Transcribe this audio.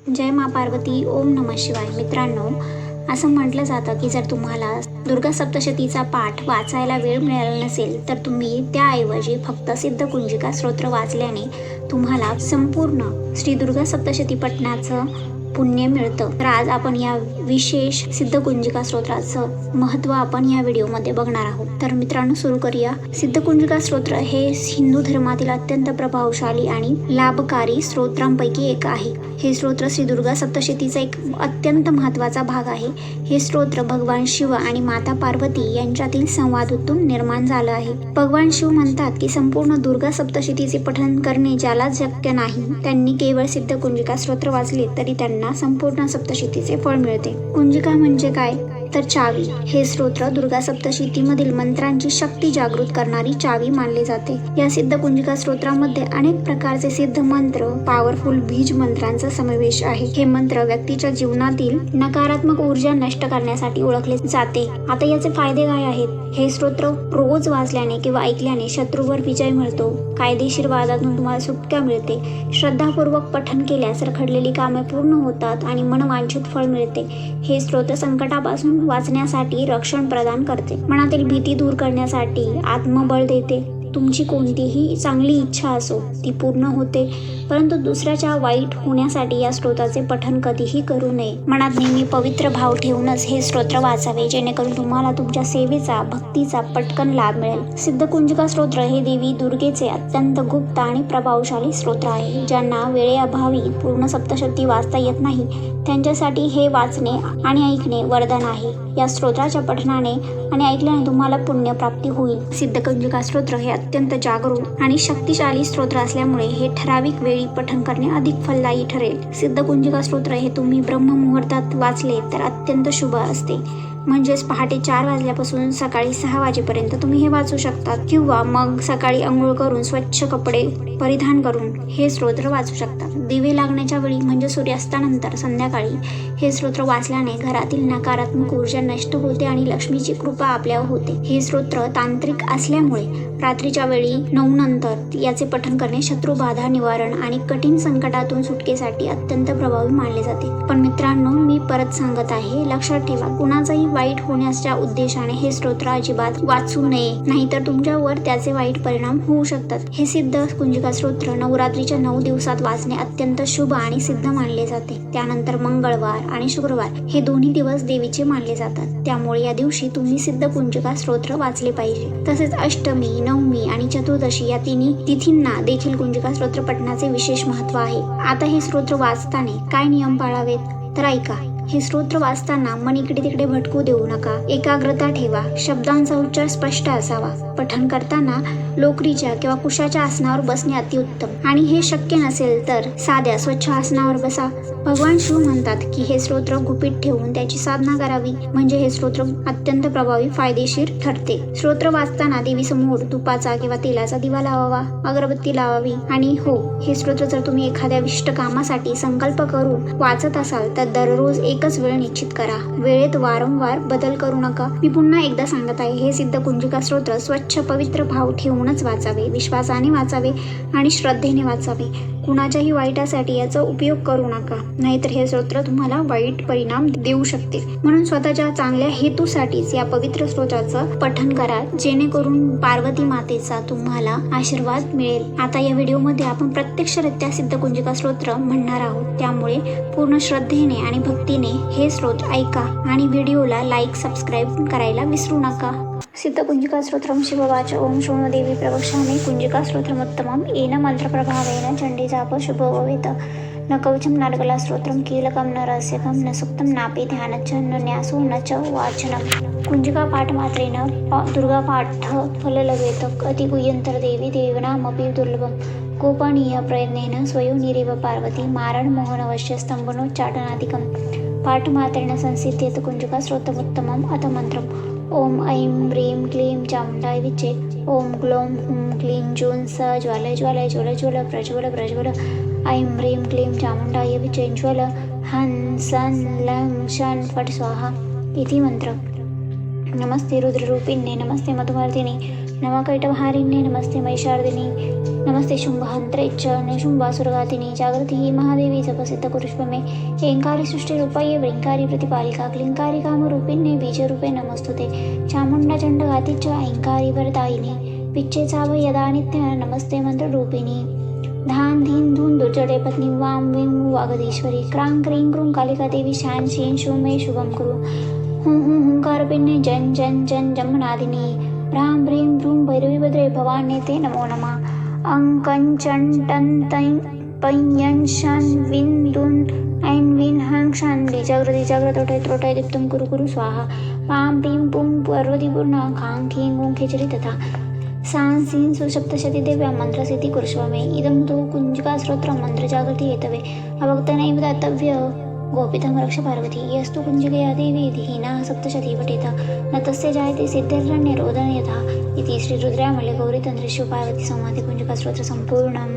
जय मा पार्वती. ओम नमः शिवाय. मित्रांनो, असं म्हटलं जातं की जर तुम्हाला दुर्गा सप्तशतीचा पाठ वाचायला वेळ मिळाला नसेल तर तुम्ही त्याऐवजी फक्त सिद्धकुंजिका स्तोत्र वाचल्याने तुम्हाला संपूर्ण श्री दुर्गा सप्तशती पठणाचं पुण्य मिळतं. तर आज आपण या विशेष सिद्धकुंजिका स्तोत्राचं महत्त्व आपण या व्हिडिओमध्ये बघणार आहोत. तर मित्रांनो, सुरू करूया. सिद्धकुंजिका स्तोत्र हे हिंदू धर्मातील अत्यंत प्रभावशाली आणि लाभकारी स्तोत्रांपैकी एक आहे. हे स्तोत्र श्री दुर्गा सप्तशतीचा एक अत्यंत महत्त्वाचा भाग आहे. हे स्तोत्र भगवान शिव आणि माता पार्वती यांच्यातील संवादातून निर्माण झालं आहे. भगवान शिव म्हणतात की संपूर्ण दुर्गा सप्तशतीचे पठण करणे ज्याला शक्य नाही त्यांनी केवळ सिद्धकुंजिका स्तोत्र वाचले तरी त्यांना संपूर्ण सप्तशतीचे फळ मिळते. कुंजिका म्हणजे काय तर चावी. हे स्तोत्र दुर्गा सप्तशतीमधील मंत्रांची शक्ती जागृत करणारी चावी मानले जाते. या सिद्धकुंजिका स्तोत्रामध्ये अनेक प्रकारचे सिद्ध मंत्र, पॉवरफुल बीज मंत्रांचा समावेश आहे. हे मंत्र व्यक्तीच्या जीवनातील नकारात्मक ऊर्जा नष्ट करण्यासाठी ओळखले जाते. आता याचे फायदे काय आहेत? हे स्तोत्र रोज वाचल्याने किंवा ऐकल्याने शत्रूवर विजय मिळतो. कायदेशीर वादातून तुम्हाला सुटका मिळते. श्रद्धापूर्वक पठण केल्यास रखडलेली कामे पूर्ण होतात आणि मनवांछित फळ मिळते. हे स्तोत्र संकटापासून वाचण्यासाठी रक्षण प्रदान करते. मनातील भीती दूर करण्यासाठी आत्मबळ देते. तुमची कोणतीही चांगली इच्छा असो ती पूर्ण होते, परंतु दुसऱ्याच्या वाईट होण्यासाठी या स्तोत्राचे पठण कधीही करू नये. मनात नेहमी पवित्र भाव ठेवूनच हे स्तोत्र वाचावे, जेणेकरून तुम्हाला तुमच्या सेवेचा, भक्तीचा पटकन लाभ मिळेल. सिद्धकुंजिका स्तोत्र हे देवी दुर्गेचे अत्यंत गुप्त आणि प्रभावशाली स्तोत्र आहे. ज्यांना वेळेअभावी पूर्ण सप्तशती वाचता येत नाही त्यांच्यासाठी हे वाचणे आणि ऐकणे वरदान आहे. या स्तोत्राच्या पठणाने आणि ऐकल्याने तुम्हाला पुण्य प्राप्ती होईल. सिद्धकुंजिका स्तोत्र हे अत्यंत जागरूक आणि शक्तिशाली स्तोत्र असल्यामुळे हे ठराविक वेळी पठण करणे अधिक फलदायी ठरेल. सिद्धकुंजिका स्तोत्र हे तुम्ही ब्रह्ममुहूर्तात वाचले तर अत्यंत शुभ असते. म्हणजेच पहाटे 4 वाजल्यापासून सकाळी 6 वाजेपर्यंत तुम्ही हे वाचू शकतात, किंवा मग सकाळी अंघोळ करून स्वच्छ कपडे परिधान करून हे स्तोत्र वाचू शकतात. दिवे लागण्याच्या वेळी म्हणजे सूर्यास्तानंतर संध्याकाळी हे स्तोत्र वाचल्याने घरातील नकारात्मक ऊर्जा नष्ट होते आणि लक्ष्मीची कृपा आपल्यावर होते. हे स्तोत्र तांत्रिक असल्यामुळे रात्रीच्या वेळी 9 नंतर याचे पठण करणे शत्रुबाधा निवारण आणि कठीण संकटातून सुटकेसाठी अत्यंत प्रभावी मानले जाते. पण मित्रांनो, मी परत सांगत आहे, लक्षात ठेवा, कुणाचाही वाईट होण्याच्या उद्देशाने हे स्तोत्र अजिबात वाचू नये, नाहीतर तुमच्यावर त्याचे वाईट परिणाम होऊ शकतात. हे सिद्धकुंजिका स्तोत्र नवरात्रीच्या 9 दिवसात वाचणे अत्यंत शुभ आणि सिद्ध मानले जाते. त्यानंतर मंगळवार आणि शुक्रवार हे दोन्ही दिवस देवीचे मानले जातात. त्यामुळे या दिवशी तुम्ही सिद्धकुंजिका स्तोत्र वाचले पाहिजे. तसेच अष्टमी, नवमी आणि चतुर्दशी या तिन्ही तिथींना देखील कुंजिका स्तोत्र पठणाचे विशेष महत्त्व आहे. आता हे स्तोत्र वाचताना काय नियम पाळावेत तर ऐका. हे स्तोत्र वाचताना मन इकडे तिकडे भटकू देऊ नका. एकाग्रता ठेवा. शब्दांचा उच्चार स्पष्ट असावा. पठण करताना लोकरीच्या किंवा कुशाच्या आसनावर बसणे अतिउत्तम, आणि हे शक्य नसेल तर साध्या स्वच्छ आसनावर बसा. भगवान शिव म्हणतात की हे स्तोत्र गुपित ठेवून त्याची साधना करावी, म्हणजे हे स्तोत्र अत्यंत प्रभावी फायदेशीर ठरते. स्तोत्र वाचताना देवीसमोर तुपाचा किंवा तेलाचा दिवा लावावा, अगरबत्ती लावावी. आणि हो, हे स्तोत्र जर तुम्ही एखाद्या विशिष्ट कामासाठी संकल्प करून वाचत असाल तर दररोज एकच वेळ निश्चित करा. वेळेत वारंवार बदल करू नका. मी पुन्हा एकदा सांगत आहे, हे सिद्धकुंजिका स्तोत्र स्वच्छ पवित्र भाव ठेवूनच वाचावे, विश्वासाने वाचावे आणि श्रद्धेने वाचावे. कुणाच्याही वाईटासाठी याचा उपयोग करू नका, नाहीतर हे स्तोत्र तुम्हाला वाईट परिणाम देऊ शकते. म्हणून स्वतःच्या चांगल्या हेतूसाठीच या पवित्र स्तोत्राचं पठण करा, जेणेकरून पार्वती मातेचा तुम्हाला आशीर्वाद मिळेल. आता या व्हिडिओमध्ये आपण प्रत्यक्षरित्या सिद्धकुंजिका स्तोत्र म्हणणार आहोत, त्यामुळे पूर्ण श्रद्धेने आणि भक्तीने हे स्तोत्र ऐका आणि व्हिडिओला लाईक, सबस्क्राईब करायला विसरू नका. सिद्धकुंजिका स्तोत्रम शिववाच. ओम शृणुदेवी प्रवक्ष्यामि कुंजिका स्तोत्रमुत्तमं येन मंत्रप्रभावेन चण्डीजाप शुभो भवेत्. न कवचं नार्गला स्तोत्रम कीलकं न रहस्यकं न सुप्तं नापि ध्यानच्च न न्यासो न च वाचनम्. कुंजिका पाठमात्रेन दुर्गा पाठ फल लभेत. अतिगुह्यंतर देवी देवनामपि दुर्लभम्. गोपनीय प्रयत्नेन स्वयोनिरेव पार्वती मारण मोहनवश्य स्तंभनोच्चाटनादिकम्. पाठमात्रेण संसिद्ध्येत कुंजिका स्तोत्रमुत्तमम् अथ मंत्रम्. ओम ऐं ह्रीं क्लीं चामुण्डाय विचे. ओम ग्लौं हुं क्लीं जूं स ज्वाल ज्वाल ज्वल ज्वल प्रज्वल प्रज्वल. ऐं ह्रीं क्लीं चामुण्डाय विचे ज्वल. हं सं लं शन फट स्वाहा इति मंत्र. नमस्ते रुद्ररूपिण्ये, नमस्ते मधुमर्दिनी, नमः कैटभारिण्ये नमस्ते महिषार्दिनी नमस्ते शुंभहन्त्रे निशुंभासुरघातिनी जागृती महादेवी जपसिद्ध कुरुष्वमे ऐंकारी सृष्टिरूपाय व्रेंकारी प्रतिपालिका क्लिंकारी कामरूपिण्ये बीजरूपे नमस्तुते चामुंडा चंडघाती च ऐंकारी वरदायिनी पिच्चे चाव यदा नित्य नमस्ते मंत्ररूपिणी धान धीन धून दुर्जडे पत्नी वाम विं वागदीश्वरी क्रां क्रीं क्रूं कालिका देवी शान शीन शू मे शुभम कुरु हुं हुं हुंकारपिण्ये जन जन जन जमनादिनी ह्रां ह्रीं भ्रूं भैरवी भद्रे भवान्ये ते नमो नमः अं कं चं टं तैं पैं यं शन विं दुं ऐं विं हं शन जागृती जाग्रतोटय त्रोटय दीप्तं कुरु कुरु स्वाहा पां पीं पुं पार्वतीपूर्णा खां खीं गुं खिचरी तथा सां सीं सुसप्तशती देव्या मंत्रसिद्धी कुरुष्वमे इदं तु कुञ्जिकास्तोत्रं मन्त्रजागृती एतवे अभक्तनैव दातव्य गोपितं रक्ष पार्वती यस्तु कुञ्जिकया देवी धीनाः सप्तशती पठेत न तस्य जायते सिद्धिर्निरोधन यथा इति श्रीरुद्रयामले गौरीतन्त्रे शिवपार्वती संवादे कुञ्जिकास्तोत्र सम्पूर्णम्।